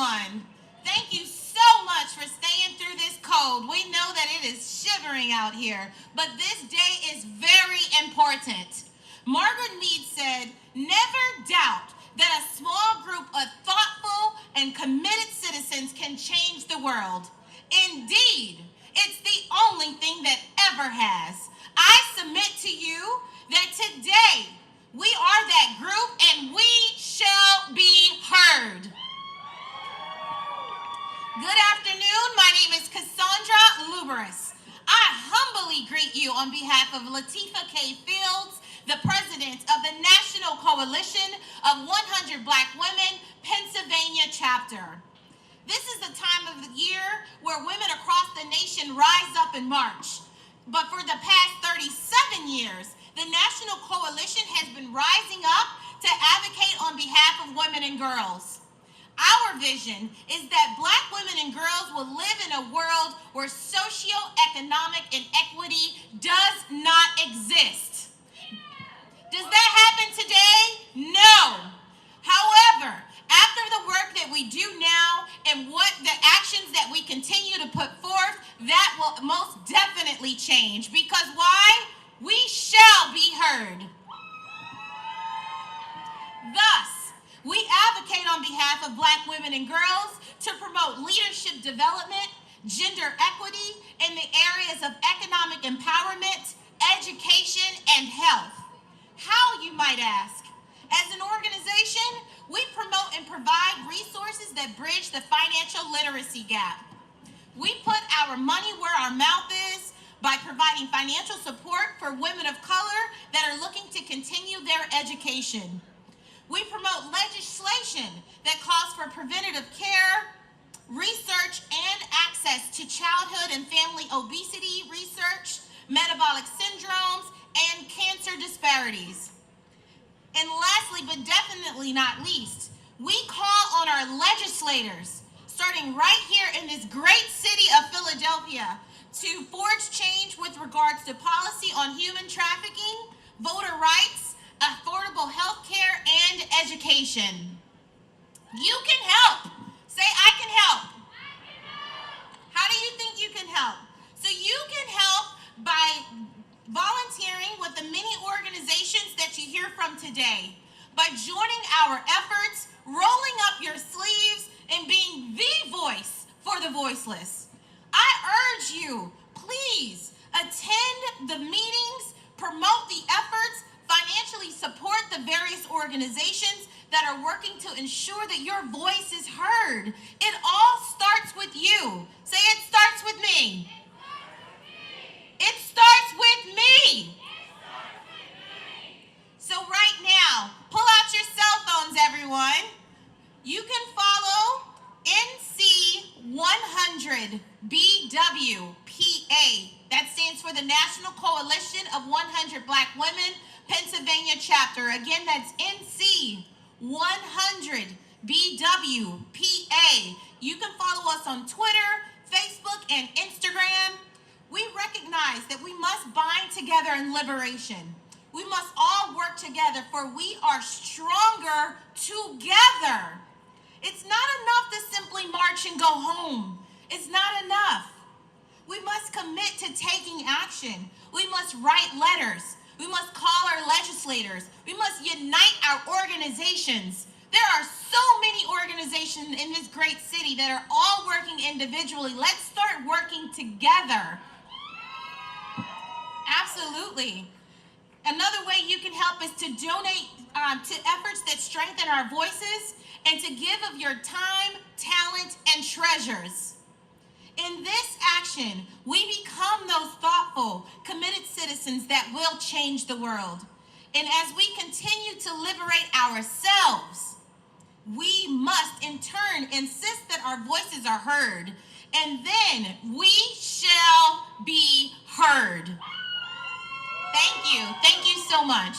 everyone. Thank you so much for staying through this cold. We know that it is shivering out here, but this day is very important. Margaret Mead said, "Never doubt that a small group of thoughtful and committed citizens can change the world. Indeed, it's the only thing that ever has." I submit to you that today we are that group and we shall be heard. Good afternoon. My name is Cassandre Luberous. I humbly greet you on behalf of Latifah K. Fields, the president of the National Coalition of 100 Black Women, Pennsylvania chapter. This is the time of the year where women across the nation rise up and march. But for the past 37 years, the National Coalition has been rising up to advocate on behalf of women and girls. Our vision is that Black women and girls will live in a world where socioeconomic inequity does not exist. Does that happen today? No. However, after the work that we do now and what the actions that we continue to put forth, that will most definitely change. Because why? We shall be heard. Thus, we advocate on behalf of Black women and girls to promote leadership development, gender equity in the areas of economic empowerment, education, and health. How, you might ask? As an organization, we promote and provide resources that bridge the financial literacy gap. We put our money where our mouth is by providing financial support for women of color that are looking to continue their education. We promote legislation that calls for preventative care, research, and access to childhood and family obesity research, metabolic syndromes, and cancer disparities. And lastly, but definitely not least, we call on our legislators, starting right here in this great city of Philadelphia, to forge change with regards to policy on human trafficking, voter rights, affordable health care, and education. You can help. Say, I can help. How do you think you can help? So you can help by volunteering with the many organizations that you hear from today, by joining our efforts, rolling up your sleeves, and being the voice for the voiceless. I urge you, please attend the meetings, promote the efforts, financially support the various organizations that are working to ensure that your voice is heard. It all starts with you. Say, it starts with me. It starts with me. So right now, pull out your cell phones, everyone. You can follow NC 100 BWPA. That stands for the National Coalition of 100 Black Women, Pennsylvania chapter. Again, that's NC 100 BWPA. You can follow us on Twitter, Facebook, and Instagram. We recognize that we must bind together in liberation. We must all work together, for we are stronger together. It's not enough to simply march and go home. It's not enough. We must commit to taking action. We must write letters. We must call our legislators. We must unite our organizations. There are so many organizations in this great city that are all working individually. Let's start working together. Absolutely. Another way you can help is to donate to efforts that strengthen our voices and to give of your time, talent, and treasures. In this action, we become those thoughtful, committed citizens that will change the world. And as we continue to liberate ourselves, we must in turn insist that our voices are heard, and then we shall be heard. Thank you. Thank you so much.